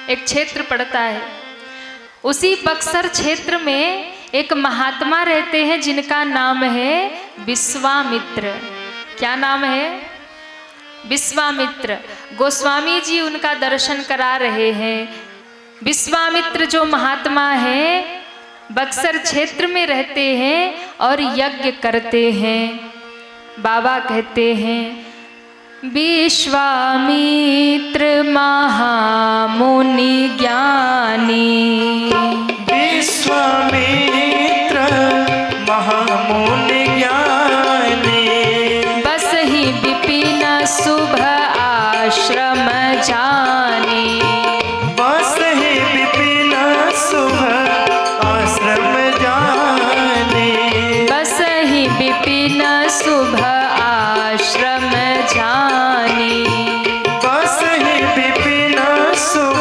एक क्षेत्र पड़ता है। उसी बक्सर क्षेत्र में एक महात्मा रहते हैं जिनका नाम है विश्वामित्र। क्या नाम है? विश्वामित्र। गोस्वामी जी उनका दर्शन करा रहे हैं। विश्वामित्र जो महात्मा है बक्सर क्षेत्र में रहते हैं और यज्ञ करते हैं। बाबा कहते हैं विश्वामित्र महामुनि ज्ञानी, विश्वामित्र महामुनि ज्ञानी, बस ही विपिन शुभ आश्रम जानी, बस ही विपिन शुभ आश्रम जानी, बस ही विपिन शुभ आश्रम जानी, बस ही विपिन शुभ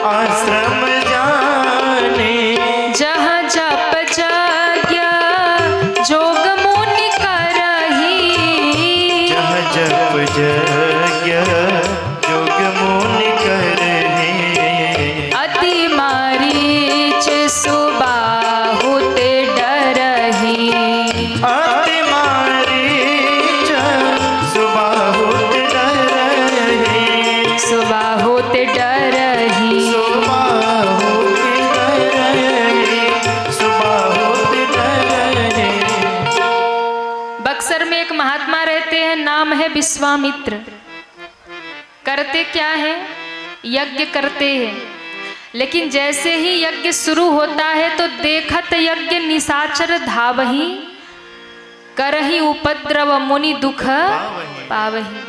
आश्रम जानी, जहाँ जप यज्ञ जोग मुनि करही, जहाँ जप यज्ञ जोग मुनि करहि, अति मारीच सुबाहुत डरही, अति मारीच सुबाहुत डरहि, सुबाहुत डरही। सुबाहुत डरहि, सुबाहुत डरहि। बक्सर में एक महात्मा रहते हैं, नाम है विश्वामित्र। करते क्या है? यज्ञ करते हैं। लेकिन जैसे ही यज्ञ शुरू होता है तो देखत यज्ञ निशाचर धावही, करही उपद्रव मुनि दुख पावही।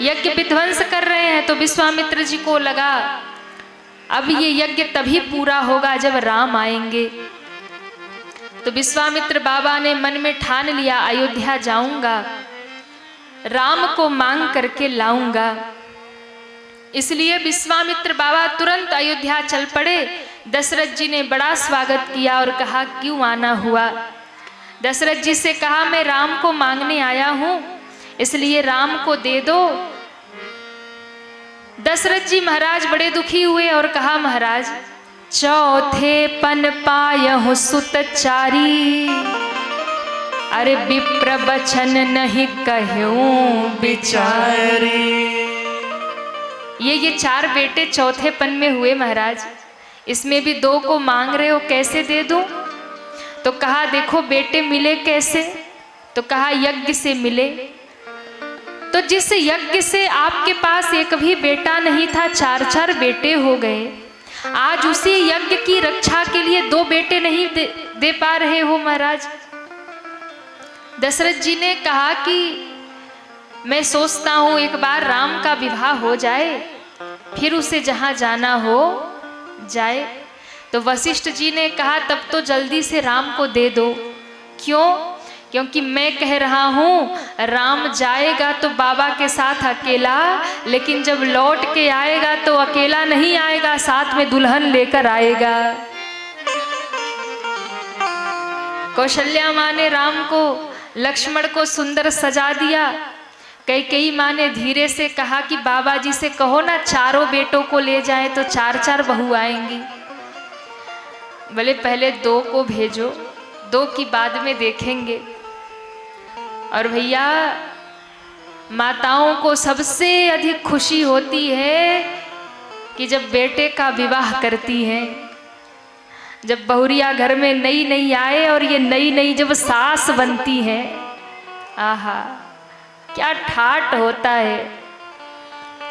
यज्ञ विध्वंस कर रहे हैं तो विश्वामित्र जी को लगा अब ये यज्ञ तभी पूरा होगा जब राम आएंगे। तो विश्वामित्र बाबा ने मन में ठान लिया अयोध्या जाऊंगा, राम को मांग करके लाऊंगा। इसलिए विश्वामित्र बाबा तुरंत अयोध्या चल पड़े। दशरथ जी ने बड़ा स्वागत किया और कहा क्यों आना हुआ? दशरथ जी से कहा मैं राम को मांगने आया हूं, इसलिए राम को दे दो। दशरथ जी महाराज बड़े दुखी हुए और कहा महाराज चौथे पन पायहु सुतचारी, अरे विप्र बचन नहीं कहूं बिचारी। ये चार बेटे चौथे पन में हुए महाराज, इसमें भी दो को मांग रहे हो, कैसे दे दूं? तो कहा देखो बेटे मिले कैसे? तो कहा यज्ञ से मिले। तो जिस यज्ञ से आपके पास एक भी बेटा नहीं था, चार चार बेटे हो गए। आज उसी यज्ञ की रक्षा के लिए दो बेटे नहीं दे पा रहे हो महाराज। दशरथ जी ने कहा कि मैं सोचता हूं एक बार राम का विवाह हो जाए, फिर उसे जहां जाना हो जाए। तो वशिष्ठ जी ने कहा तब तो जल्दी से राम को दे दो। क्यों? क्योंकि मैं कह रहा हूं राम जाएगा तो बाबा के साथ अकेला, लेकिन जब लौट के आएगा तो अकेला नहीं आएगा, साथ में दुल्हन लेकर आएगा। कौशल्या माँ ने राम को लक्ष्मण को सुंदर सजा दिया। कैकेयी माँ ने धीरे से कहा कि बाबा जी से कहो ना चारों बेटों को ले जाएं तो चार चार बहू आएंगी। बोले पहले दो को भेजो, दो की बाद में देखेंगे। और भैया माताओं को सबसे अधिक खुशी होती है कि जब बेटे का विवाह करती हैं। जब बहुरिया घर में नई नई आए और ये नई नई जब सास बनती है, आहा क्या ठाट होता है।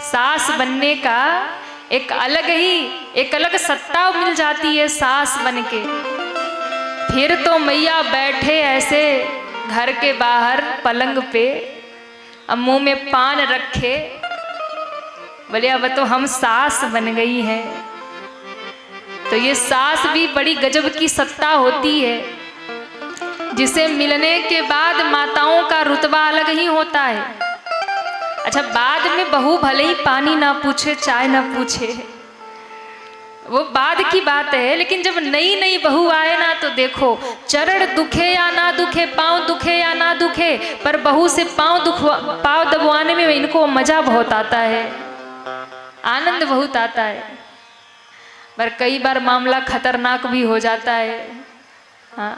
सास बनने का एक अलग सत्ता मिल जाती है सास बन के। फिर तो मैया बैठे ऐसे घर के बाहर पलंग पे, अब मुंह में पान रखे, बोले अब तो हम सास बन गई हैं। तो ये सास भी बड़ी गजब की सत्ता होती है, जिसे मिलने के बाद माताओं का रुतबा अलग ही होता है। अच्छा बाद में बहू भले ही पानी ना पूछे, चाय ना पूछे, वो बाद की बात है, लेकिन जब नई नई बहू आए ना तो देखो चरण दुखे या ना दुखे, पाँव दुखे या ना दुखे, पर बहू से पाँव दबवाने में इनको मजा बहुत आता है, आनंद बहुत आता है। पर कई बार मामला खतरनाक भी हो जाता है। हाँ,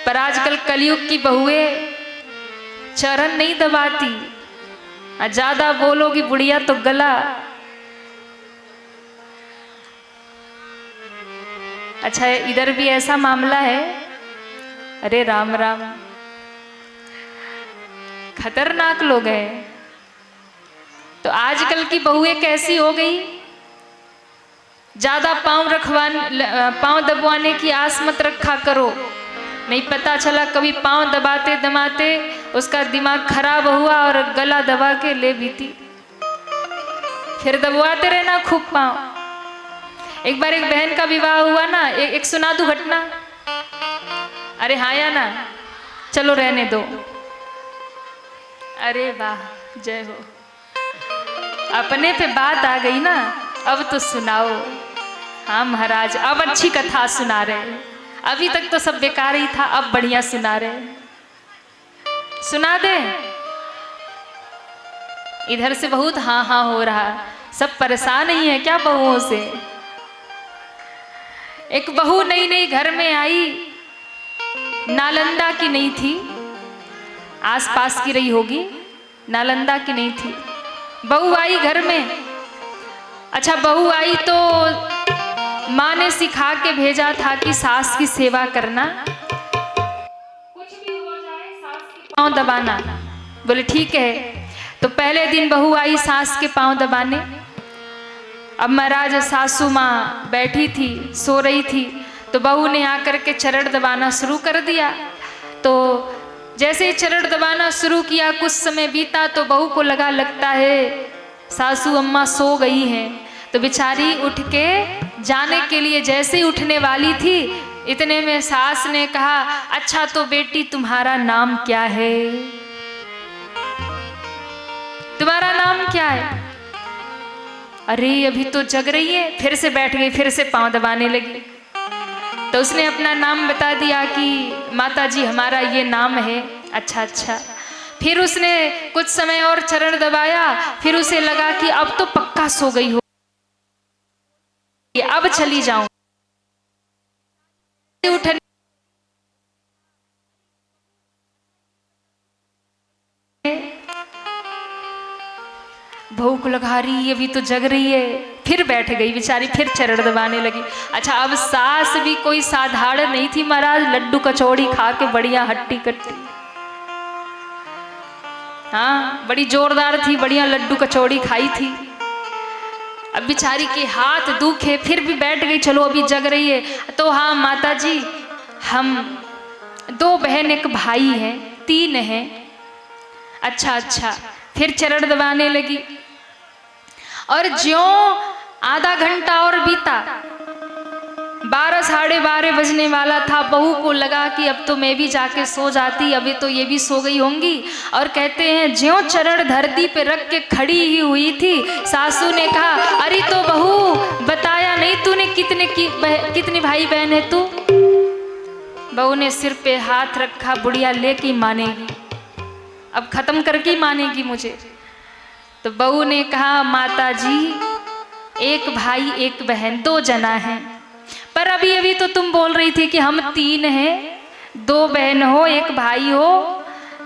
पर आजकल कलयुग की बहुएं चरण नहीं दबाती, ज्यादा बोलोगी बुढ़िया तो गला। अच्छा, इधर भी ऐसा मामला है। अरे राम राम, खतरनाक लोग हैं। तो आजकल की बहुएं कैसी हो गई, ज्यादा पांव दबवाने की आस मत रखा करो, नहीं पता चला कभी पांव दबाते दबाते उसका दिमाग खराब हुआ और गला दबा के ले बीती। फिर दबवाते रहना खूब पांव। एक बार एक बहन का विवाह हुआ ना, एक सुना दूं घटना। अरे हाँ या ना, चलो रहने दो। अरे वाह, जय हो, अपने पे बात आ गई ना, अब तो सुनाओ। हाँ महाराज, अब अच्छी कथा सुना रहे। अभी तक तो सब बेकार ही था, अब बढ़िया सुना रहे। सुना दे। इधर से बहुत हाँ हाँ हो रहा, सब परेशान ही है क्या बहुओं से। एक बहू नई नई घर में आई, नालंदा की नहीं थी, आसपास की रही होगी, नालंदा की नहीं थी। बहू आई घर में। अच्छा, बहू आई तो माँ ने सिखा के भेजा था कि सास की सेवा करना, कुछ भी हो जाए सास के पांव दबाना। बोले ठीक है। तो पहले दिन बहू आई सास के पांव दबाने। अब महाराज सासू माँ बैठी थी, सो रही थी, तो बहू ने आकर के चरण दबाना शुरू कर दिया। तो जैसे ही चरण दबाना शुरू किया, कुछ समय बीता तो बहू को लगता है सासू अम्मा सो गई हैं। तो बेचारी उठ के जाने के लिए जैसे ही उठने वाली थी, इतने में सास ने कहा, अच्छा तो बेटी तुम्हारा नाम क्या है, तुम्हारा नाम क्या है। अरे अभी तो जग रही है। फिर से बैठ गई, फिर से पांव दबाने लगी। तो उसने अपना नाम बता दिया कि माता जी हमारा ये नाम है। अच्छा अच्छा। फिर उसने कुछ समय और चरण दबाया, फिर उसे लगा कि अब तो पक्का सो गई हो, अब चली जाऊं। उठने बहू को लगा रही, अभी तो जग रही है। फिर बैठ गई बेचारी, फिर चरण दबाने लगी। अच्छा, अब सास भी कोई साधारण नहीं थी महाराज, लड्डू कचौड़ी खा के बढ़िया हट्टी कट्टी। हाँ, बड़ी जोरदार थी, बढ़िया लड्डू कचौड़ी खाई थी। अब बेचारी के हाथ दुखे, फिर भी बैठ गई, चलो अभी जग रही है। तो हाँ माता जी, हम 2 बहन 1 भाई हैं, 3 हैं। अच्छा अच्छा। फिर चरण दबाने लगी और ज्यों आधा घंटा और बीता, 12 साढ़े 12 बजने वाला था। बहू को लगा कि अब तो मैं भी जाके सो जाती, अभी तो ये भी सो गई होंगी। और कहते हैं ज्यों चरण धरती पे रख के खड़ी ही हुई थी, सासू ने कहा, अरे तो बहू बताया नहीं तूने कितनी भाई बहन है तू। बहू ने सिर पे हाथ रखा, बुढ़िया लेके मानेगी, अब खत्म करके ही मानेगी मुझे। तो बहू ने कहा, माता जी 1 भाई 1 बहन, 2 जना हैं। पर अभी अभी तो तुम बोल रही थी कि हम 3 हैं, 2 बहन हो 1 भाई हो।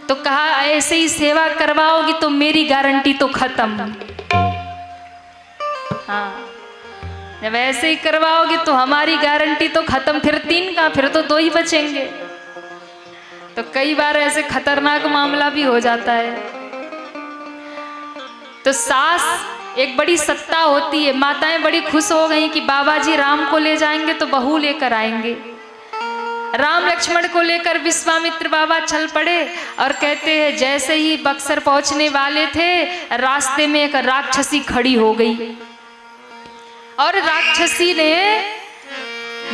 तो कहा ऐसे ही सेवा करवाओगी तो मेरी गारंटी तो खत्म। हाँ, जब ऐसे ही करवाओगी तो हमारी गारंटी तो खत्म। फिर 3 का, फिर तो 2 ही बचेंगे। तो कई बार ऐसे खतरनाक मामला भी हो जाता है। तो सास एक बड़ी सत्ता होती है। माताएं बड़ी खुश हो गई कि बाबा जी राम को ले जाएंगे तो बहू लेकर आएंगे। राम लक्ष्मण को लेकर विश्वामित्र बाबा चल पड़े और कहते हैं जैसे ही बक्सर पहुंचने वाले थे, रास्ते में एक राक्षसी खड़ी हो गई। और राक्षसी ने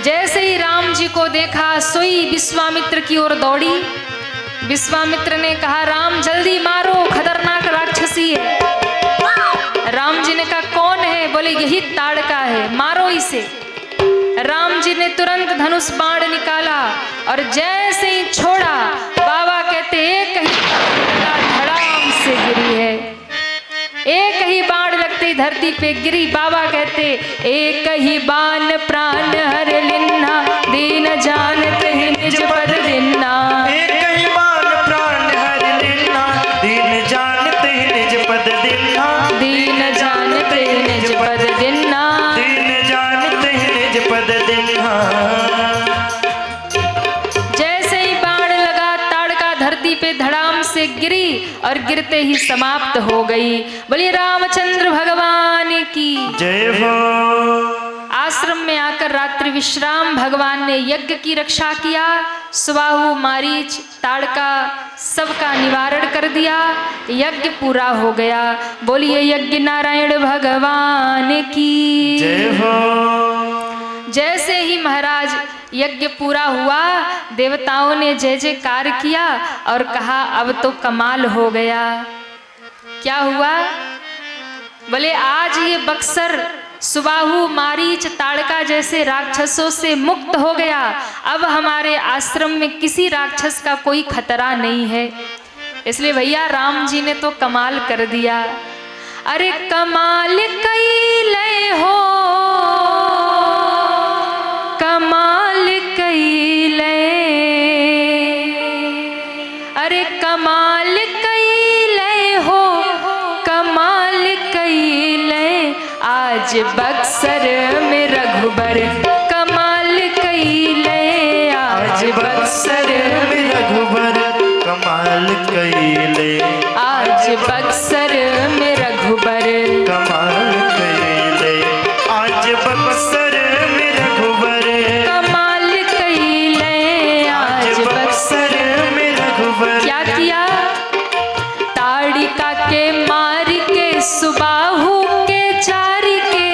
जैसे ही राम जी को देखा, सोई विश्वामित्र की ओर दौड़ी। विश्वामित्र ने कहा, राम जल्दी मारो, खतरनाक राक्षसी है। राम जी ने कहा, कौन है? बोले यही ताड़का है, मारो इसे। राम जी ने तुरंत धनुष बाण निकाला और जैसे ही छोड़ा, बाबा कहते एक ही धड़ाम से गिरी है। एक ही बाण लगते धरती पे गिरी। बाबा कहते एक ही बाण प्राण हर लिन्ना, दीन जानते ही निज पद दिन्ना। एक ही बाण प्राण हर लिन्ना, दीन जानते ही निज पद दिन्ना। दीन जानते ही निज पद दिन्ना। दीन जानते ही निज पद दिन्ना। जैसे ही बाण लगा ताड़का धरती पे धड़ाम से गिरी और गिरते ही समाप्त हो गई। बोलिए रामचंद्र भगवान की जय हो। आश्रम में आकर रात्रि विश्राम भगवान ने यज्ञ की रक्षा किया। सुबाहु मारीच ताड़का सबका निवारण कर दिया। यज्ञ पूरा हो गया। बोलिए यज्ञ नारायण भगवान की जय हो। जैसे ही महाराज यज्ञ पूरा हुआ, देवताओं ने जय जयकार किया और कहा अब तो कमाल हो गया। क्या हुआ? बोले आज ये बक्सर सुबाहु मारीच ताड़का जैसे राक्षसों से मुक्त हो गया। अब हमारे आश्रम में किसी राक्षस का कोई खतरा नहीं है। इसलिए भैया राम जी ने तो कमाल कर दिया। अरे कमाल कैले हो, कमाल कैले, अरे कमाल कैले हो, कमाल कैले। आज बक्सर में रघुबर कमाल कैले। आज बक्सर में रघुबर कमाल कैले। आज बक्सर में रघुबर कमाल कैले। आज बक्सर में रघुबर कमाल कैले। आज बक्सर में रघुबर क्या किया? ताड़िका के मार के सुबाहु के जार के,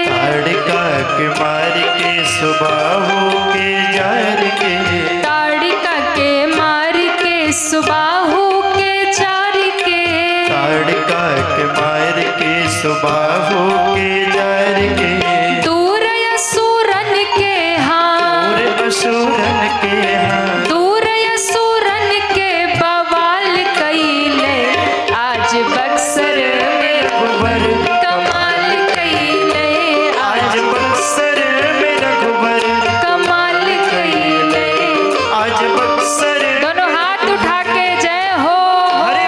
ताड़का के मार के सुबाहु के जार के। ताड़िका के मार के सुबाहु के जार के। ताड़का के मार के सुबाहु के जार के। दूर असुरन के हाँ, और असुरन के हाँ, दूर असुरन के बवाल कैले। आज बक्सर में रघुबर कमाल कैले। आज बक्सर में रघुबर कमाल कैले। आज बक्सर। दोनों हाथ उठा के जय हो। हरे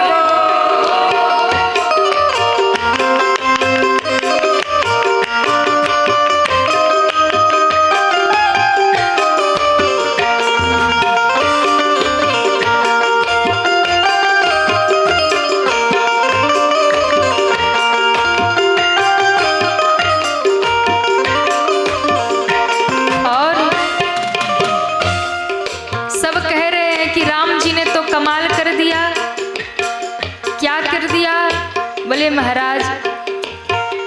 और सब कह रहे हैं कि राम जी ने तो कमाल कर दिया। क्या कर दिया? बोले महाराज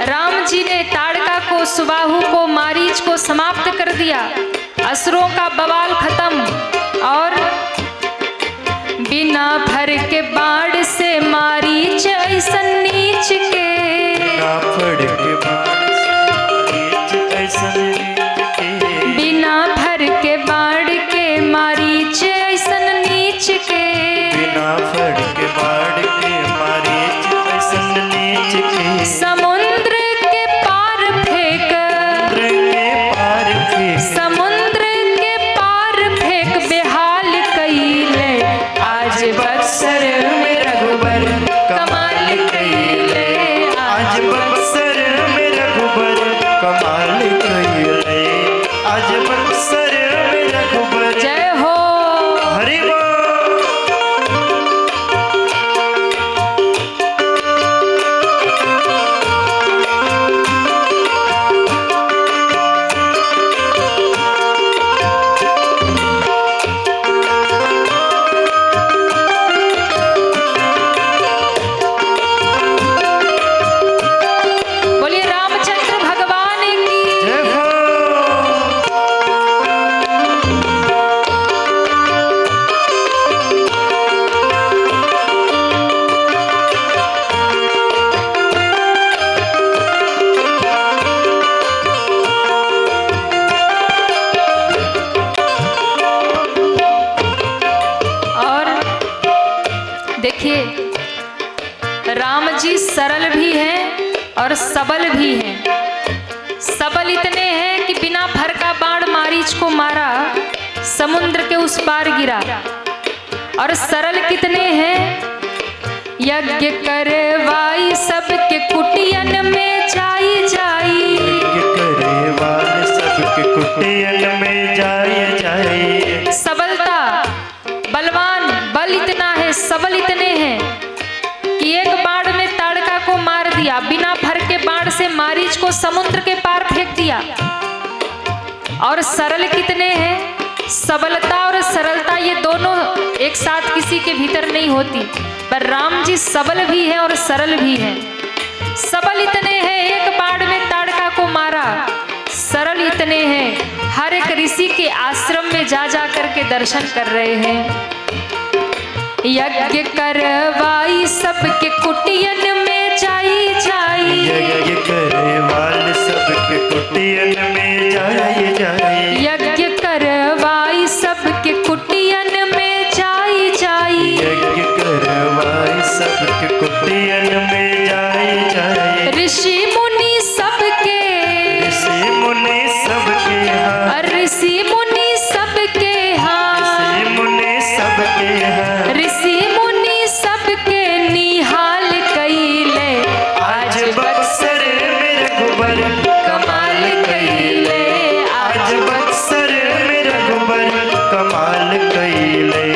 राम जी ने ताड़का को, सुबाहु को, मारीच को समाप्त कर दिया। असुरों का बवाल खत्म। और बिना फर के बाढ़ से मारीच ऐसन नीच के, ना फड़ के बाण से ऐसन नीच के। बिना फर के बाढ़ के मारीच ऐसन नीच के। बिना फड़ के बाण के मारे ऐसन नीच के। समुद्र के पार फेंक, समुद्र के पार फेंक, समुद्र के पार फेंक बेहाल कैले। आज बक्सर में रघुबर कमाल कैले। आज बक्सर में रघुबर कमाल कैले। और सबल भी हैं। सबल इतने हैं कि बिना फर का बाण मारीच को मारा, समुद्र के उस पार गिरा। और सरल कितने हैं, यज्ञ करवाई सबके कुटियन में जाई जाई। यज्ञ करवाई सबके कुटियन में जाई जाई। सबलता, बलवान, बल इतना है, सबल इतने हैं कि एक बाण में ताड़का को मार दिया, बिना फर के बाण से मारीच को समुद्र के पार फेंक दिया। और सरल कितने हैं, सबलता और सरलता ये दोनों एक साथ किसी के भीतर नहीं होती, पर राम जी सबल भी हैं और सरल भी हैं। सबल इतने हैं, एक बाण में ताड़का को मारा। सरल इतने हैं, हर एक ऋषि के आश्रम में जा जा करके दर्शन कर रहे हैं। यज्ञ करवाई सबके कुटियन में जाई जाई। यज्ञ करवाई सबके कुटियन में जाई जाई। यज्ञ करवाई सबके कुटियन में जाई जाई। यज्ञ करवाई सबके कुटियन में जाई जाई। ऋषि मुनि सबके, ऋषि मुनि सबके हाँ, ऋषि मुनि सबके हाँ, ऋषि मुनि सबके हाँ। ऋषि मुनि सबके निहाल कइले, आज बक्सर में रघुबर कमाल कइले। आज बक्सर में रघुबर कमाल कइले।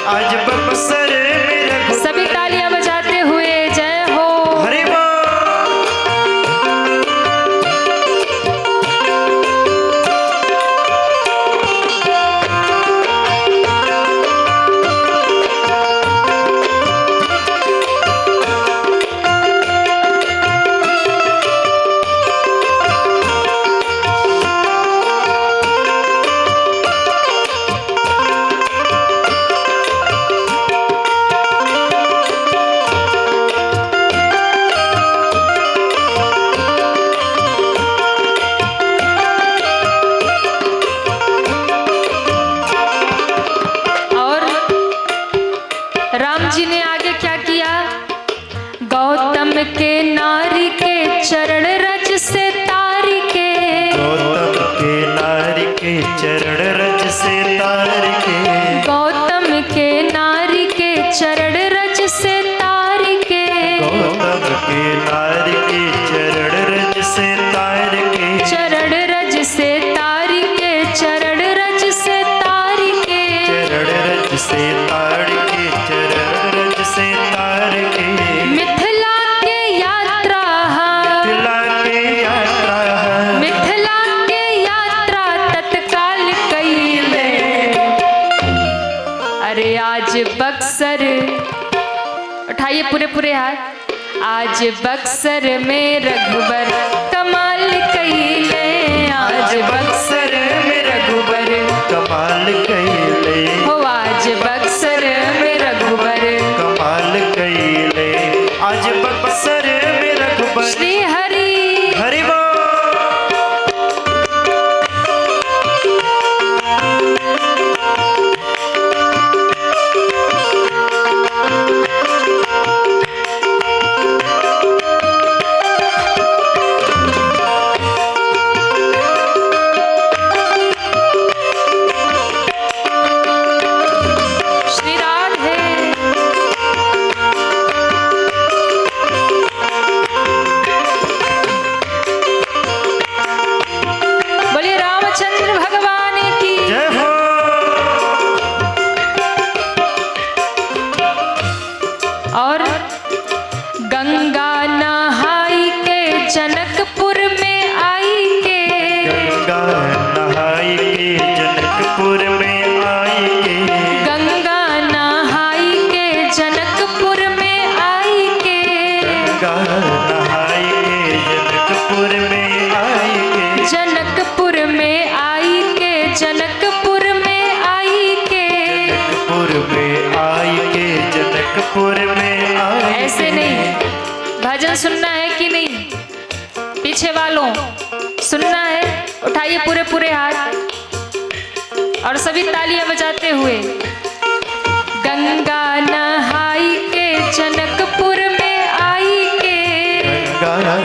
आज बक्सर में रघुबर। सभी तालियां बजाते हुए जय हो। हरे बोल। राम जी ने आगे क्या किया, गौतम के नारी के चरण रज से तारी के। गौतम के नारी के चरण रज से तार के। गौतम के नारी के चरण रज से तारी के। गौतम के नारी के चरण रज से तार के। चरण रज से तारी के, चरण रज से तारी के। चरण रज से तार के। चरण रज से तार के। मिथिला के यात्रा, मिथिला के यात्रा, मिथिला के यात्रा तत्काल कइले। अरे आज बक्सर, उठाइए पूरे पूरे हाथ। आज बक्सर में रघुबर कमाल कइले। आज बक्सर में रघुबर कमाल कइले। हो, आज बक्सर में रघुबर कमाल कइले। आज बक्सर में रघुबर। श्री हरि। हरि बोल। श्री राधे। बोलिए रामचंद्र भगवान की। जय हो। और गंगा नहाई के जनकपुर में आई के। गंगा नहाई के जनकपुर में आई के। गंगा नहाई के जनकपुर में आई के। गंगा नहाई के जनकपुर में आई के। जनकपुर में आई के, जनकपुर में आई के। जनकपुर में आई के। जनकपुर में आई। ऐसे नहीं, भजन सुनना है कि नहीं, पीछे वालों सुनना है। उठाइए पूरे पूरे हाथ और सभी तालियां बजाते हुए। गंगा नहाई के जनकपुर में आई के। गंगा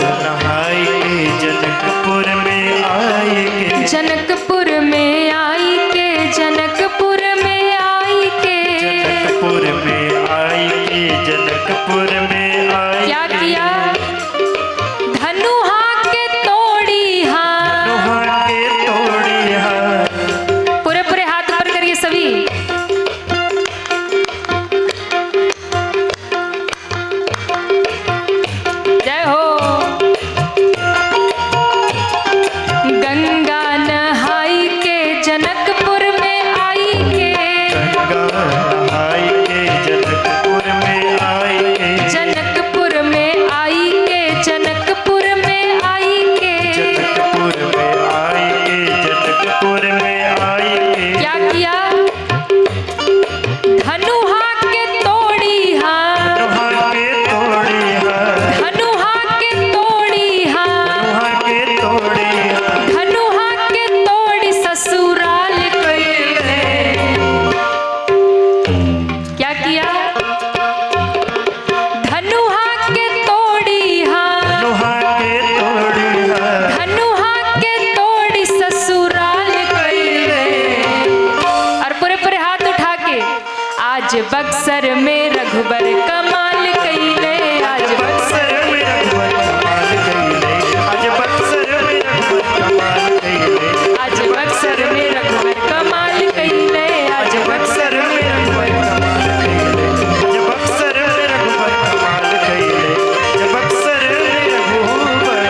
बक्सर में रघुबर कमाल कइले, आज बक्सर में रघुबर कमाल कइले, आज बक्सर में रघुबर कमाल कइले, आज बक्सर में रघुबर कमाल कइले, आज बक्सर में रघुबर कमाल कइले, आज बक्सर में रघुबर कमाल कइले, आज बक्सर में रघुबर,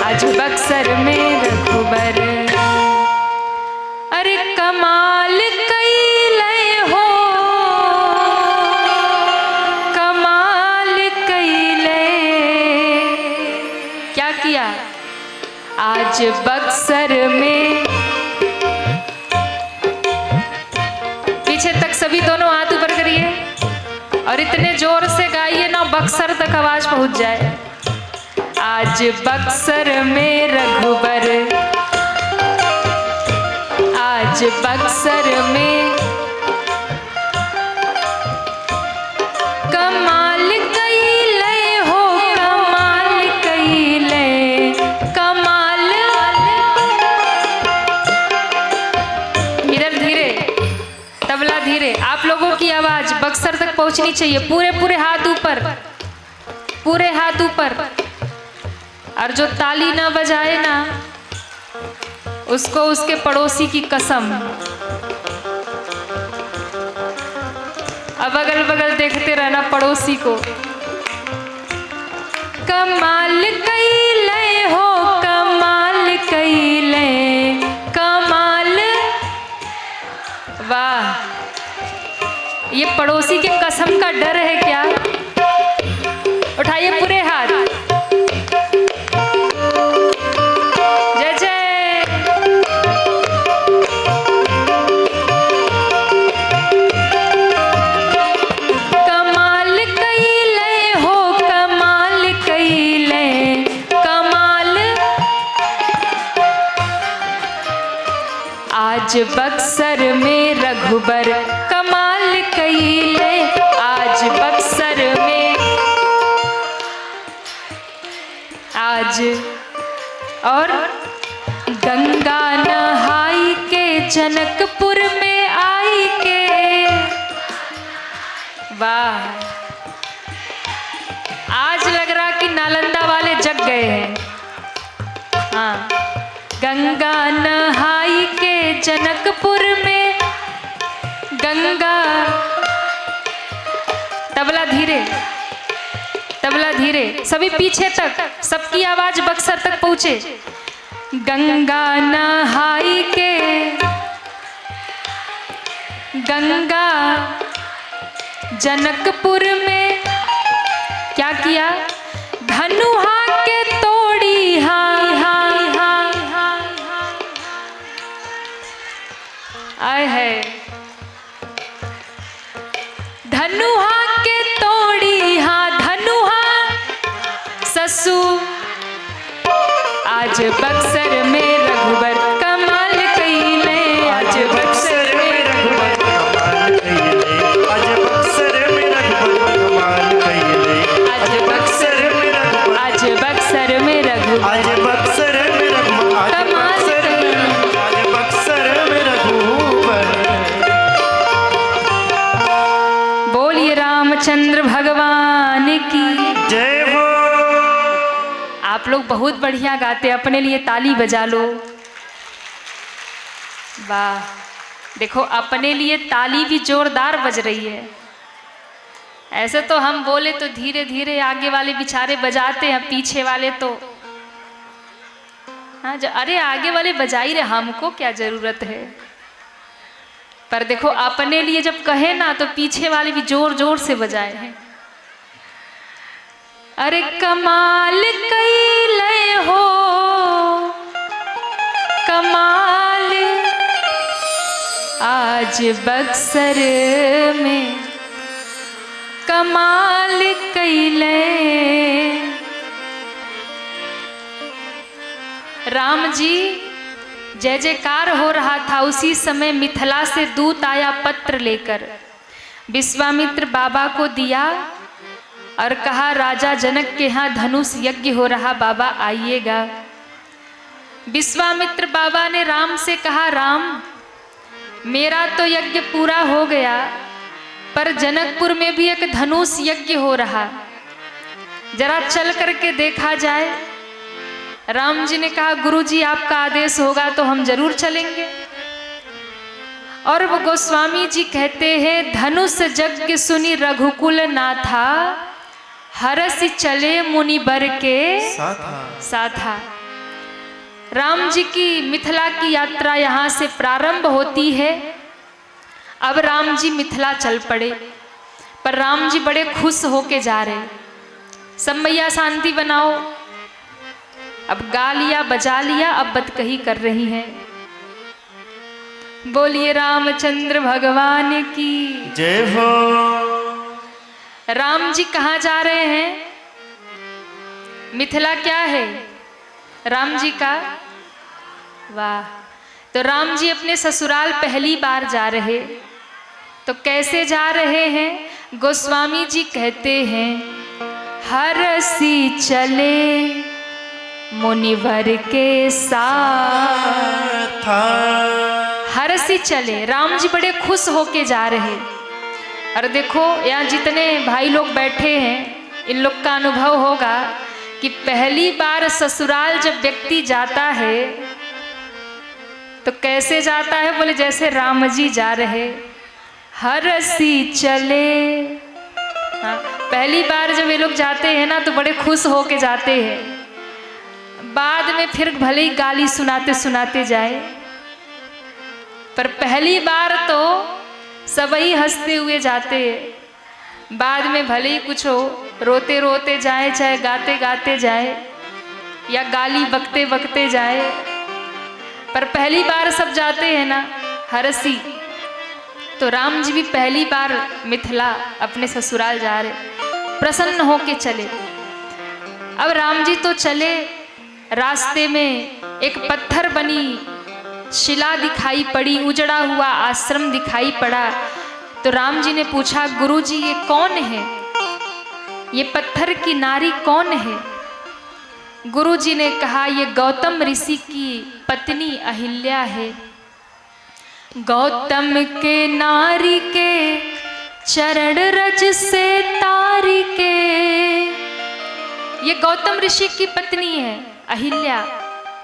आज बक्सर में रघुबर अरे कमाल कइले हो, कमाल कइले। क्या किया? आज बक्सर में, पीछे तक सभी दोनों हाथ ऊपर करिए और इतने जोर से गाइए ना बक्सर तक आवाज पहुंच जाए। आज बक्सर में रघुबर, आज बक्सर में कमाल कइले हो, कमाल कइले, कमाल। इधर धीरे, तबला धीरे। आप लोगों की आवाज बक्सर तक पहुंचनी चाहिए। पूरे पूरे हाथ ऊपर, पूरे हाथ ऊपर। और जो ताली ना बजाए ना, उसको उसके पड़ोसी की कसम। अब अगल बगल देखते रहना पड़ोसी को। कमाल कइले हो, कमाल कइले, कमाल। वाह, ये पड़ोसी के कसम का डर है क्या? उठाइए पूरे हाथ। जय जय। कमाल कइले हो, कमाल कइले, कमाल। आज बक्सर में रघुबर कमाल कइले, आज बक्सर में, आज। और गंगा नहाई के जनकपुर में आई के, वाह। आज लग रहा कि नालंदा वाले जग गए हैं। हाँ, गंगा नहाई के जनकपुर में, गंगा। तबला धीरे, तबला धीरे। सभी पीछे तक, सबकी आवाज बक्सर तक पहुंचे। गंगा नहाई के, गंगा जनकपुर में क्या किया? धनुहा के तोड़ी, हाय हाय हाय हाय हाय। आए है धनुहा के तोड़ी, हाँ धनुहा ससु। आज बक्सर में रघुबर कमाल कइले, आज बक्सर में रघुबर कमाल कइले, आज बक्सर में रघुबर कमाल कइले, आज बक्सर में रघुबर, आज बक्सर में रघुबर, आज बक्सर में रघुबर, आज बक्सर में, आज बक्सर में रघुबर। बोलिए रामचंद्र भगवान की जय हो। आप लोग बहुत बढ़िया गाते, अपने लिए ताली बजा लो। वाह, देखो अपने लिए ताली भी जोरदार बज रही है। ऐसे तो हम बोले तो धीरे धीरे आगे वाले बेचारे बजाते हैं, पीछे वाले तो हाँ अरे आगे वाले बजा ही रहे, हमको क्या जरूरत है। पर देखो अपने लिए जब कहे ना तो पीछे वाले भी जोर जोर से बजाए हैं। अरे कमाल कइले हो, कमाल। आज बक्सर में कमाल कइले। राम जी जय जयकार हो रहा था, उसी समय मिथिला से दूत आया पत्र लेकर, विश्वामित्र बाबा को दिया और कहा राजा जनक के यहाँ धनुष यज्ञ हो रहा, बाबा आइएगा। विश्वामित्र बाबा ने राम से कहा राम मेरा तो यज्ञ पूरा हो गया, पर जनकपुर में भी एक धनुष यज्ञ हो रहा, जरा चल करके देखा जाए। राम जी ने कहा गुरुजी आपका आदेश होगा तो हम जरूर चलेंगे। और वो गोस्वामी जी कहते हैं धनुष यज्ञ सुनी रघुकुल नाथा, हरसि चले मुनि बर के साथा। राम जी की मिथिला की यात्रा यहाँ से प्रारंभ होती है। अब राम जी मिथिला चल पड़े, पर राम जी बड़े खुश होके जा रहे। सब मैया शांति बनाओ, अब गा लिया बजा लिया, अब बतकही कर रही हैं। बोलिए रामचंद्र भगवान की जय हो। राम जी कहाँ जा रहे हैं? मिथिला क्या है राम जी का? वाह। तो राम जी अपने ससुराल पहली बार जा रहे, तो कैसे जा रहे हैं? गोस्वामी जी कहते हैं हरसि चले मुनिवर के साथ। हरसि चले, राम जी बड़े खुश होके जा रहे। और देखो यहाँ जितने भाई लोग बैठे हैं, इन लोग का अनुभव होगा कि पहली बार ससुराल जब व्यक्ति जाता है तो कैसे जाता है? बोले जैसे राम जी जा रहे, हरसि चले। हाँ, पहली बार जब ये लोग जाते हैं ना तो बड़े खुश होके जाते हैं, बाद में फिर भले ही गाली सुनाते सुनाते जाए, पर पहली बार तो सबही हंसते हुए जाते हैं। बाद में भले ही कुछ हो, रोते रोते जाए, चाहे गाते गाते जाए या गाली बकते बकते जाए, पर पहली बार सब जाते हैं ना हरसि। तो राम जी भी पहली बार मिथिला अपने ससुराल जा रहे, प्रसन्न होके चले। अब राम जी तो चले, रास्ते में एक पत्थर बनी शिला दिखाई पड़ी, उजड़ा हुआ आश्रम दिखाई पड़ा। तो राम जी ने पूछा गुरुजी ये कौन है? ये पत्थर की नारी कौन है? गुरुजी ने कहा ये गौतम ऋषि की पत्नी अहिल्या है। गौतम के नारी के चरण रज से तारी के, ये गौतम ऋषि की पत्नी है अहिल्या।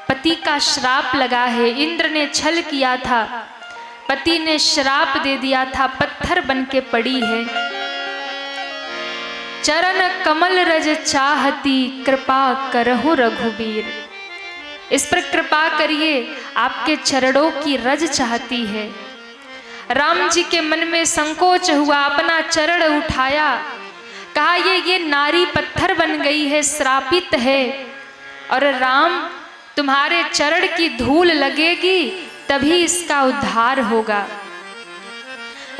पति का श्राप लगा है, इंद्र ने छल किया था, पति ने श्राप दे दिया था, पत्थर बन के पड़ी है। चरण कमल रज चाहती, कृपा करहु रघुबीर। इस पर कृपा करिए, आपके चरणों की रज चाहती है। राम जी के मन में संकोच हुआ, अपना चरण उठाया, कहा ये नारी पत्थर बन गई है, श्रापित है, और राम तुम्हारे चरण की धूल लगेगी तभी इसका उद्धार होगा।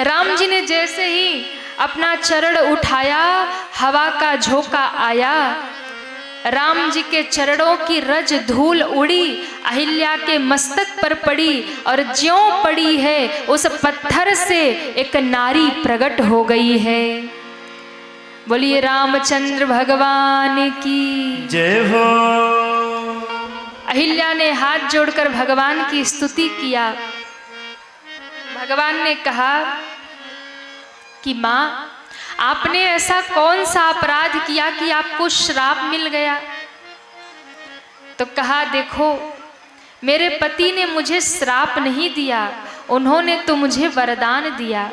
राम जी ने जैसे ही अपना चरण उठाया, हवा का झोंका आया, राम जी के चरणों की रज धूल उड़ी, अहिल्या के मस्तक पर पड़ी, और ज्यों पड़ी है उस पत्थर से एक नारी प्रकट हो गई है। बोलिए रामचंद्र भगवान की जय हो। अहिल्या ने हाथ जोड़कर भगवान की स्तुति किया। भगवान ने कहा कि माँ आपने ऐसा कौन सा अपराध किया कि आपको श्राप मिल गया? तो कहा देखो मेरे पति ने मुझे श्राप नहीं दिया, उन्होंने तो मुझे वरदान दिया।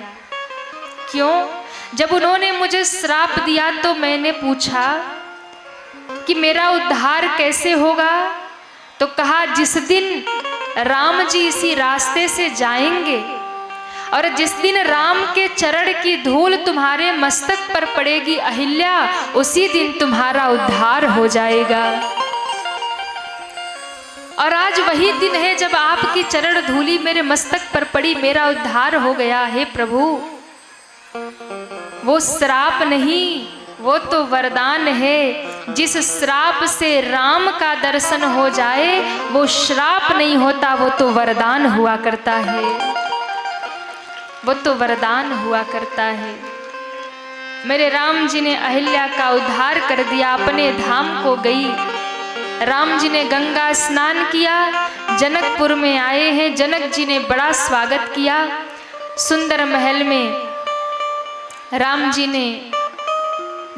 क्यों? जब उन्होंने मुझे श्राप दिया तो मैंने पूछा कि मेरा उद्धार कैसे होगा? तो कहा जिस दिन राम जी इसी रास्ते से जाएंगे और जिस दिन राम के चरण की धूल तुम्हारे मस्तक पर पड़ेगी अहिल्या, उसी दिन तुम्हारा उद्धार हो जाएगा। और आज वही दिन है जब आपकी चरण धूली मेरे मस्तक पर पड़ी, मेरा उद्धार हो गया। हे प्रभु, वो श्राप नहीं, वो तो वरदान है। जिस श्राप से राम का दर्शन हो जाए वो श्राप नहीं होता, वो तो वरदान हुआ करता है, वो तो वरदान हुआ करता है। मेरे राम जी ने अहिल्या का उद्धार कर दिया, अपने धाम को गई। राम जी ने गंगा स्नान किया, जनकपुर में आए हैं। जनक जी ने बड़ा स्वागत किया, सुंदर महल में राम जी ने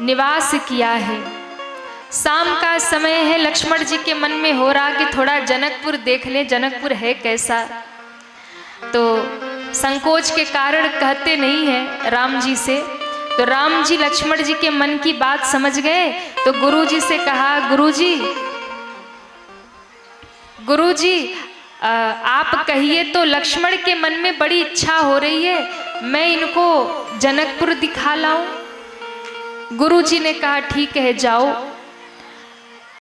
निवास किया है। शाम का समय है, लक्ष्मण जी के मन में हो रहा कि थोड़ा जनकपुर देख ले, जनकपुर है कैसा। तो संकोच के कारण कहते नहीं है राम जी से। तो राम जी लक्ष्मण जी के मन की बात समझ गए। तो गुरु जी से कहा, गुरु जी आप कहिए तो लक्ष्मण के मन में बड़ी इच्छा हो रही है, मैं इनको जनकपुर दिखा लाऊं। गुरु जी ने कहा ठीक है जाओ।